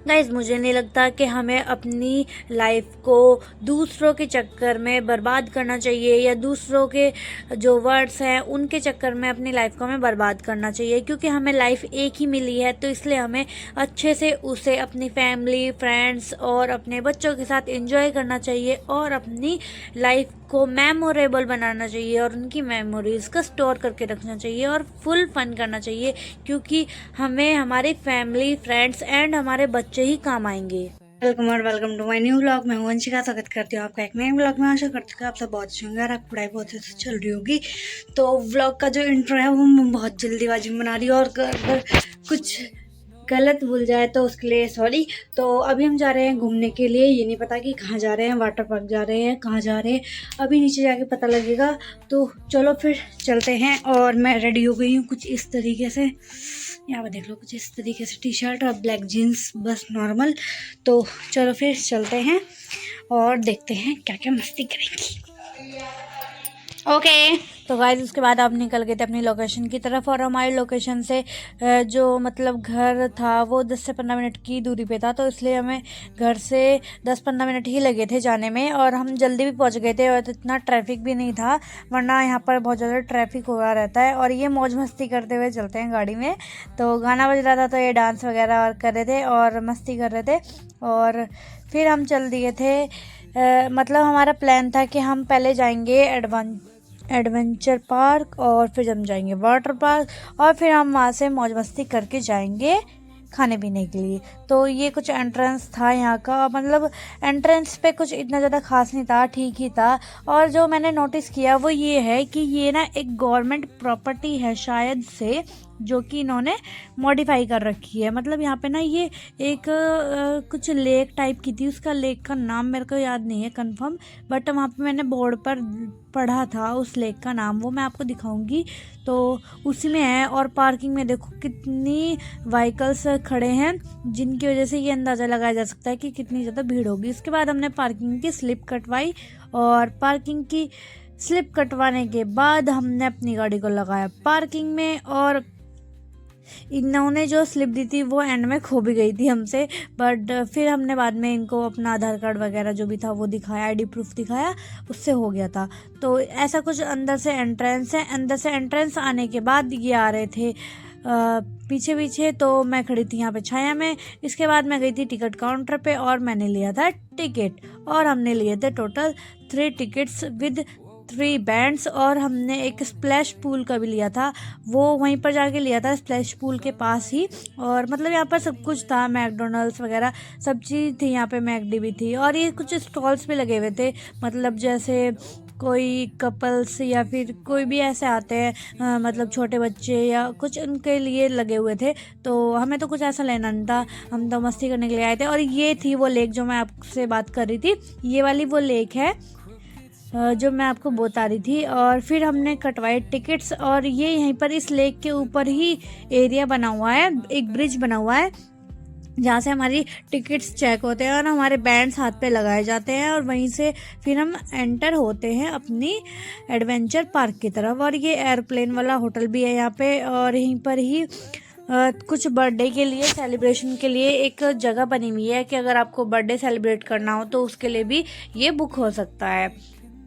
Guys मुझे नहीं लगता कि हमें अपनी लाइफ को दूसरों के चक्कर में बर्बाद करना चाहिए या दूसरों के जो वर्ड्स हैं उनके चक्कर में अपनी लाइफ को हमें बर्बाद करना चाहिए, क्योंकि हमें लाइफ एक ही मिली है। तो इसलिए हमें अच्छे से उसे अपनी फैमिली, फ्रेंड्स और अपने बच्चों के साथ एंजॉय करना चाहिए और अपनी लाइफ को मेमोरेबल बनाना चाहिए और उनकी मेमोरीज़ को स्टोर करके रखना चाहिए और फुल फन करना चाहिए, क्योंकि हमें हमारी फैमिली, फ्रेंड्स एंड हमारे बच्चे ही काम आएंगे। वेलकम और welcome to my new vlog. मैं हूं वंशिका, स्वागत करती हूँ आपका एक नए व्लॉग में। आशा करती हूँ कि आप सब बहुत अच्छे होंगे और आपकी पढ़ाई बहुत अच्छे से चल रही होगी। तो व्लॉग का जो इंट्रो है वो मैं बहुत जल्दीबाजी में बना रही हूँ और अगर कुछ गलत भूल जाए तो उसके लिए सॉरी। तो अभी हम जा रहे हैं घूमने के लिए, ये नहीं पता कि कहाँ जा रहे हैं, वाटर पार्क जा रहे हैं, कहाँ जा रहे हैं अभी नीचे जाके पता लगेगा। तो चलो फिर चलते हैं। और मैं रेडी हो गई हूँ कुछ इस तरीके से, यहाँ पर देख लो, कुछ इस तरीके से टी शर्ट और ब्लैक जीन्स, बस नॉर्मल। तो चलो फिर चलते हैं और देखते हैं क्या क्या मस्ती करेंगी। ओके। तो गाइस उसके बाद आप निकल गए थे अपनी लोकेशन की तरफ और हमारी लोकेशन से जो मतलब घर था वो 10 से 15 मिनट की दूरी पे था। तो इसलिए हमें घर से 10-15 मिनट ही लगे थे जाने में और हम जल्दी भी पहुंच गए थे और इतना ट्रैफिक भी नहीं था, वरना यहाँ पर बहुत ज़्यादा ट्रैफिक हुआ रहता है। और ये मौज मस्ती करते हुए चलते हैं गाड़ी में। तो गाना बज रहा था तो ये डांस वगैरह और कर रहे थे और मस्ती कर रहे थे। और फिर हम चल दिए थे। मतलब हमारा प्लान था कि हम पहले जाएंगे एडवेंचर पार्क और फिर हम जाएंगे वाटर पार्क और फिर हम वहाँ से मौज मस्ती करके जाएंगे खाने पीने के लिए। तो ये कुछ एंट्रेंस था यहाँ का, मतलब एंट्रेंस पे कुछ इतना ज़्यादा खास नहीं था, ठीक ही था। और जो मैंने नोटिस किया वो ये है कि ये ना एक गवर्नमेंट प्रॉपर्टी है शायद से, जो कि इन्होंने मॉडिफाई कर रखी है। मतलब यहाँ पे ना ये एक कुछ लेक टाइप की थी, उसका लेक का नाम मेरे को याद नहीं है कंफर्म, बट वहाँ पे मैंने बोर्ड पर पढ़ा था उस लेक का नाम, वो मैं आपको दिखाऊंगी। तो उसी में है। और पार्किंग में देखो कितनी व्हीकल्स खड़े हैं, जिनकी वजह से ये अंदाज़ा लगाया जा सकता है कि कितनी ज़्यादा भीड़ होगी। उसके बाद हमने पार्किंग की स्लिप कटवाई और पार्किंग की स्लिप कटवाने के बाद हमने अपनी गाड़ी को लगाया पार्किंग में। और इन्होंने जो स्लिप दी थी वो एंड में खो भी गई थी हमसे, बट फिर हमने बाद में इनको अपना आधार कार्ड वगैरह जो भी था वो दिखाया, आईडी प्रूफ दिखाया, उससे हो गया था। तो ऐसा कुछ अंदर से एंट्रेंस है। अंदर से एंट्रेंस आने के बाद ये आ रहे थे पीछे पीछे। तो मैं खड़ी थी यहाँ पे छाया में। इसके बाद मैं गई थी टिकट काउंटर पे और मैंने लिया था टिकट। और हमने लिए थे टोटल 3 टिकट्स विद 3 बैंड्स। और हमने एक स्प्लैश पूल का भी लिया था, वो वहीं पर जाके लिया था स्प्लैश पूल के पास ही। और मतलब यहाँ पर सब कुछ था, मैकडोनल्ड्स वगैरह सब चीज़ थी, यहाँ पे मैकडी भी थी। और ये कुछ स्टॉल्स भी लगे हुए थे, मतलब जैसे कोई कपल्स या फिर कोई भी ऐसे आते हैं मतलब छोटे बच्चे या कुछ, उनके लिए लगे हुए थे। तो हमें तो कुछ ऐसा लेना नहीं था, हम तो मस्ती करने के लिए आए थे। और ये थी वो लेक जो मैं आपसे बात कर रही थी, ये वाली वो लेक है जो मैं आपको बता रही थी। और फिर हमने कटवाए टिकट्स। और ये यहीं पर इस लेक के ऊपर ही एरिया बना हुआ है, एक ब्रिज बना हुआ है जहाँ से हमारी टिकट्स चेक होते हैं और हमारे बैंड्स हाथ पे लगाए जाते हैं। और वहीं से फिर हम एंटर होते हैं अपनी एडवेंचर पार्क की तरफ। और ये एयरप्लेन वाला होटल भी है यहाँ पे। और यहीं पर ही कुछ बर्थडे के लिए, सेलिब्रेशन के लिए एक जगह बनी हुई है कि अगर आपको बर्थडे सेलिब्रेट करना हो तो उसके लिए भी ये बुक हो सकता है।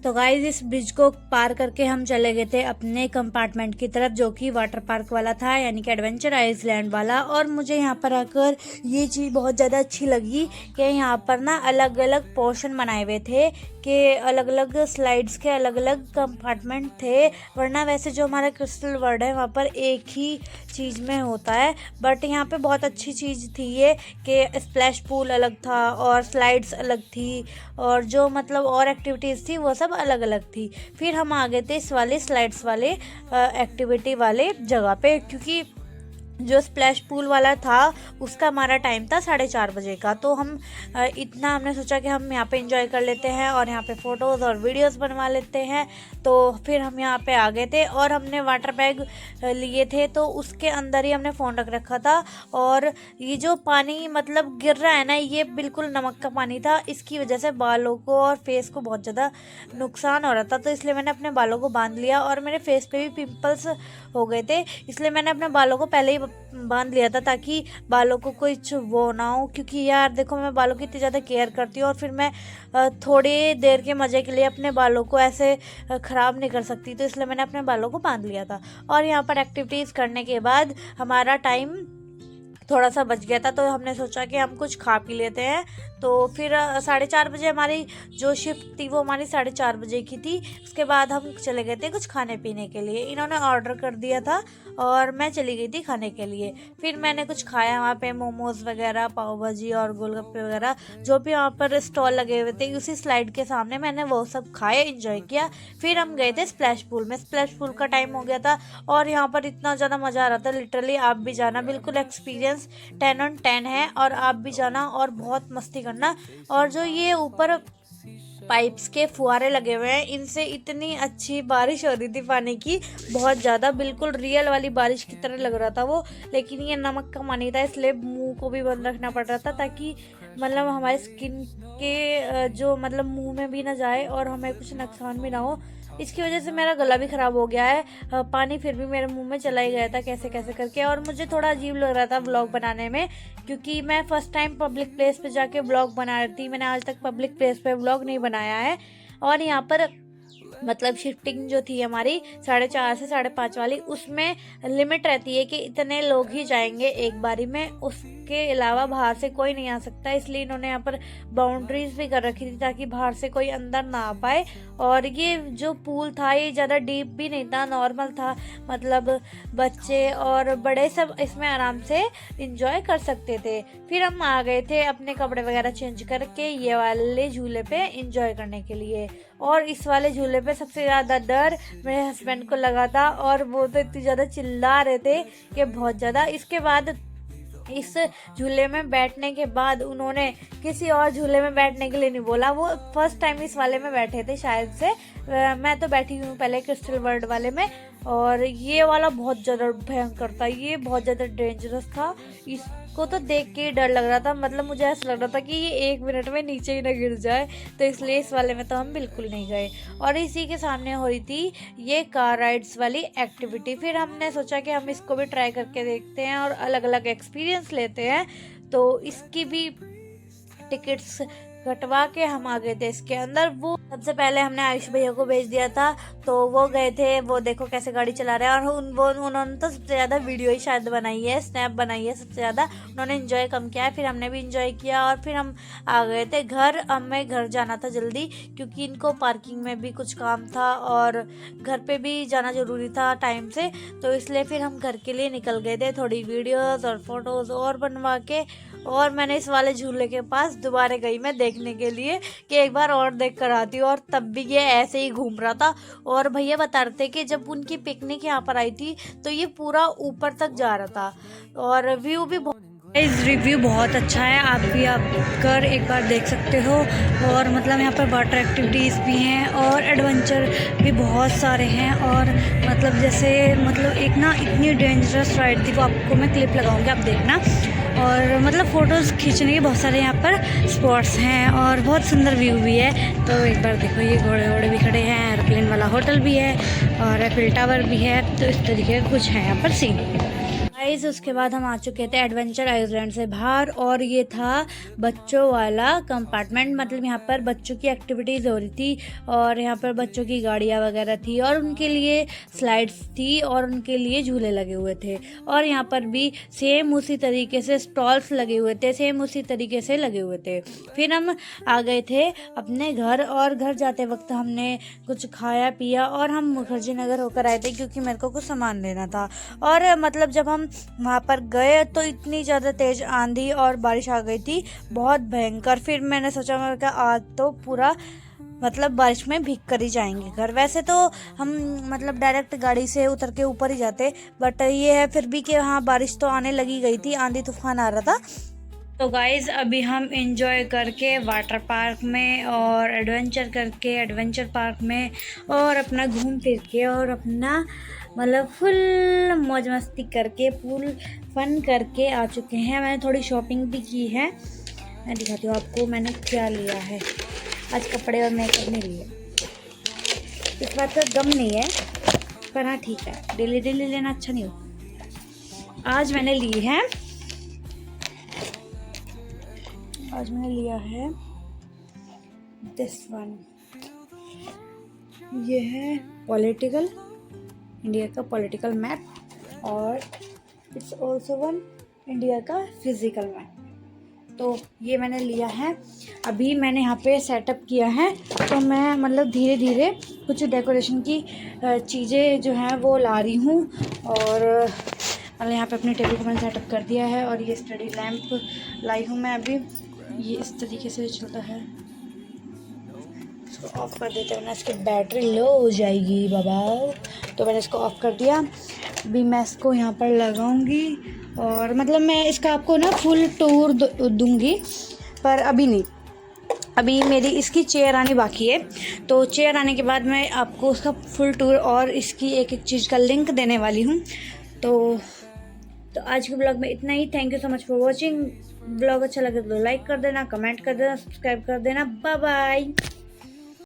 तो गाइज इस ब्रिज को पार करके हम चले गए थे अपने कंपार्टमेंट की तरफ, जो कि वाटर पार्क वाला था, यानी कि एडवेंचर आइसलैंड वाला। और मुझे यहाँ पर आकर ये चीज़ बहुत ज़्यादा अच्छी लगी कि यहाँ पर ना अलग अलग पोर्शन बनाए हुए थे, कि अलग अलग स्लाइड्स के अलग अलग कंपार्टमेंट थे। वरना वैसे जो हमारा क्रिस्टल वर्ल्ड है वहाँ पर एक ही चीज़ में होता है, बट यहाँ पे बहुत अच्छी चीज़ थी ये कि स्प्लैश पूल अलग था और स्लाइड्स अलग थी और जो मतलब और एक्टिविटीज़ थी वो सब अलग अलग थी। फिर हम आ गए थे इस वाले स्लाइड्स वाले एक्टिविटी वाले जगह पे, क्योंकि जो स्प्लैश पूल वाला था उसका हमारा टाइम था 4:30 बजे का। तो हम इतना हमने सोचा कि हम यहाँ पे एंजॉय कर लेते हैं और यहाँ पे फ़ोटोज़ और वीडियोस बनवा लेते हैं। तो फिर हम यहाँ पे आ गए थे और हमने वाटर बैग लिए थे, तो उसके अंदर ही हमने फ़ोन रख रखा था। और ये जो पानी मतलब गिर रहा है ना, ये बिल्कुल नमक का पानी था, इसकी वजह से बालों को और फेस को बहुत ज़्यादा नुकसान हो रहा था। तो इसलिए मैंने अपने बालों को बांध लिया और मेरे फेस पे भी पिंपल्स हो गए थे, इसलिए मैंने अपने बालों को पहले ही बांध लिया था ताकि बालों को कुछ वो ना हो, क्योंकि यार देखो मैं बालों की इतनी ज़्यादा केयर करती हूँ और फिर मैं थोड़ी देर के मज़े के लिए अपने बालों को ऐसे ख़राब नहीं कर सकती, तो इसलिए मैंने अपने बालों को बांध लिया था। और यहाँ पर एक्टिविटीज़ करने के बाद हमारा टाइम थोड़ा सा बच गया था, तो हमने सोचा कि हम कुछ खा पी लेते हैं। तो फिर 4:30 बजे हमारी जो शिफ्ट थी वो हमारी 4:30 बजे की थी। उसके बाद हम चले गए थे कुछ खाने पीने के लिए। इन्होंने ऑर्डर कर दिया था और मैं चली गई थी खाने के लिए। फिर मैंने कुछ खाया वहाँ पे, मोमोज़ वगैरह, पाव भाजी और गोलगप्पे वगैरह जो भी वहाँ पर स्टॉल लगे हुए थे उसी स्लाइड के सामने मैंने वो सब खाए, इंजॉय किया। फिर हम गए थे स्प्लैश पूल में। स्प्लैश पूल का टाइम हो गया था और यहाँ पर इतना ज़्यादा मज़ा आ रहा था, लिटरली आप भी जाना, बिल्कुल एक्सपीरियंस 10 on 10 है और आप भी जाना और बहुत मस्ती करना। और जो ये ऊपर पाइप्स के फुहारे लगे हुए हैं, इनसे इतनी अच्छी बारिश हो रही थी पानी की, बहुत ज़्यादा, बिल्कुल रियल वाली बारिश की तरह लग रहा था वो। लेकिन ये नमक का पानी था इसलिए मुंह को भी बंद रखना पड़ रहा था ताकि मतलब हमारे स्किन के जो मतलब मुंह में भी ना जाए और हमें कुछ नुकसान भी ना हो। इसकी वजह से मेरा गला भी ख़राब हो गया है। पानी फिर भी मेरे मुंह में चला ही गया था कैसे कैसे करके, और मुझे थोड़ा अजीब लग रहा था व्लॉग बनाने में, क्योंकि मैं फ़र्स्ट टाइम पब्लिक प्लेस पे जाके व्लॉग बना रही थी। मैंने आज तक पब्लिक प्लेस पे व्लॉग नहीं बनाया है। और यहाँ पर मतलब शिफ्टिंग जो थी हमारी 4:30 से 5:30 वाली, उसमें लिमिट रहती है कि इतने लोग ही जाएंगे एक बारी में, उसके अलावा बाहर से कोई नहीं आ सकता। इसलिए इन्होंने यहाँ पर बाउंड्रीज भी कर रखी थी ताकि बाहर से कोई अंदर ना आ पाए। और ये जो पूल था ये ज़्यादा डीप भी नहीं था, नॉर्मल था, मतलब बच्चे और बड़े सब इसमें आराम से इंजॉय कर सकते थे। फिर हम आ गए थे अपने कपड़े वगैरह चेंज करके ये वाले झूले पे इंजॉय करने के लिए। और इस वाले झूले पे सबसे ज़्यादा डर मेरे हस्बैंड को लगा था और वो तो इतनी ज़्यादा चिल्ला रहे थे कि बहुत ज़्यादा। इसके बाद इस झूले में बैठने के बाद उन्होंने किसी और झूले में बैठने के लिए नहीं बोला। वो फर्स्ट टाइम इस वाले में बैठे थे शायद से। मैं तो बैठी हूँ पहले क्रिस्टल वर्ल्ड वाले में, और ये वाला बहुत ज़्यादा भयंकर था, ये बहुत ज़्यादा डेंजरस था। इसको तो देख के डर लग रहा था, मतलब मुझे ऐसा लग रहा था कि ये 1 मिनट में नीचे ही ना गिर जाए, तो इसलिए इस वाले में तो हम बिल्कुल नहीं गए। और इसी के सामने हो रही थी ये कार राइड्स वाली एक्टिविटी। फिर हमने सोचा कि हम इसको भी ट्राई करके देखते हैं और अलग अलग एक्सपीरियंस लेते हैं। तो इसकी भी टिकट्स कटवा के हम आ गए थे इसके अंदर। वो सबसे पहले हमने आयुष भैया को भेज दिया था, तो वो गए थे, वो देखो कैसे गाड़ी चला रहे हैं। और उन्होंने तो सबसे ज़्यादा वीडियो ही शायद बनाई है, स्नैप बनाई है सबसे ज़्यादा, उन्होंने एंजॉय कम किया है। फिर हमने भी एंजॉय किया और फिर हम आ गए थे घर। हमें घर जाना था जल्दी क्योंकि इनको पार्किंग में भी कुछ काम था और घर पे भी जाना ज़रूरी था टाइम से, तो इसलिए फिर हम घर के लिए निकल गए थे, थोड़ी वीडियोज़ और फोटोज़ और बनवा के। और मैंने इस वाले झूले के पास दोबारा गई मैं देखने के लिए कि एक बार और देख कर आती हूँ, और तब भी ये ऐसे ही घूम रहा था। और भैया बता रहे थे कि जब उनकी पिकनिक यहाँ पर आई थी तो ये पूरा ऊपर तक जा रहा था और व्यू भी इस रिव्यू बहुत अच्छा है, आप भी आकर एक बार देख सकते हो। और मतलब यहाँ पर वाटर एक्टिविटीज़ भी हैं और एडवेंचर भी बहुत सारे हैं। और मतलब जैसे मतलब एक ना इतनी डेंजरस राइड थी, वो आपको मैं क्लिप लगाऊंगी, आप देखना। और मतलब फ़ोटोज़ खींचने के बहुत सारे यहाँ पर स्पॉट्स हैं और बहुत सुंदर व्यू भी है। तो एक बार देखो, ये घोड़े वोड़े भी खड़े हैं, एयरप्लेन वाला होटल भी है और एफिल टावर भी है। तो इस तरीके का कुछ है यहाँ पर सीन। उसके बाद हम आ चुके थे एडवेंचर आइलैंड से बाहर, और ये था बच्चों वाला कंपार्टमेंट। मतलब यहाँ पर बच्चों की एक्टिविटीज़ हो रही थी और यहाँ पर बच्चों की गाड़ियाँ वगैरह थी और उनके लिए स्लाइड्स थी और उनके लिए झूले लगे हुए थे। और यहाँ पर भी सेम उसी तरीके से स्टॉल्स लगे हुए थे, सेम उसी तरीके से लगे हुए थे। फिर हम आ गए थे अपने घर, और घर जाते वक्त हमने कुछ खाया पिया और हम मुखर्जी नगर होकर आए थे क्योंकि मेरे को कुछ सामान लेना था। और मतलब जब हम वहाँ पर गए तो इतनी ज़्यादा तेज़ आंधी और बारिश आ गई थी, बहुत भयंकर। फिर मैंने सोचा, मैं कहा आज तो पूरा मतलब बारिश में भीग कर ही जाएंगे घर। वैसे तो हम मतलब डायरेक्ट गाड़ी से उतर के ऊपर ही जाते, बट ये है फिर भी कि हाँ बारिश तो आने लगी गई थी, आंधी तूफान आ रहा था। तो गाइज़ अभी हम एंजॉय करके वाटर पार्क में और एडवेंचर करके एडवेंचर पार्क में और अपना घूम फिर के और अपना मतलब फुल मौज मस्ती करके फुल फन करके आ चुके हैं। मैंने थोड़ी शॉपिंग भी की है, मैं दिखाती हूँ आपको मैंने क्या लिया है। आज कपड़े और मेकअप नहीं लिए, इस बात का गम नहीं है, पर हाँ ठीक है, डेली डेली लेना अच्छा नहीं हो। आज मैंने लिया है दिस वन। ये है पॉलिटिकल, इंडिया का पॉलिटिकल मैप, और इट्स ऑल्सो वन इंडिया का फिजिकल मैप। तो ये मैंने लिया है। अभी मैंने यहाँ पे सेटअप किया है, तो मैं मतलब धीरे धीरे कुछ डेकोरेशन की चीज़ें जो हैं वो ला रही हूँ। और मतलब यहाँ पे अपने टेबल को मैंने सेटअप कर दिया है, और ये स्टडी लैम्प लाई हूँ मैं अभी। ये इस तरीके से चलता है, इसको ऑफ़ कर देते हैं वरना इसकी बैटरी लो हो जाएगी बाबा। तो मैंने इसको ऑफ़ कर दिया। अभी मैं इसको यहाँ पर लगाऊंगी, और मतलब मैं इसका आपको ना फुल टूर दूंगी, पर अभी नहीं। अभी मेरी इसकी चेयर आनी बाकी है, तो चेयर आने के बाद मैं आपको उसका फुल टूर और इसकी एक एक चीज़ का लिंक देने वाली हूँ। तो आज के ब्लॉग में इतना ही। Thank you so much for watching. Blog अच्छा लगे तो लाइक कर देना, कमेंट कर देना, सब्सक्राइब कर देना। Bye bye.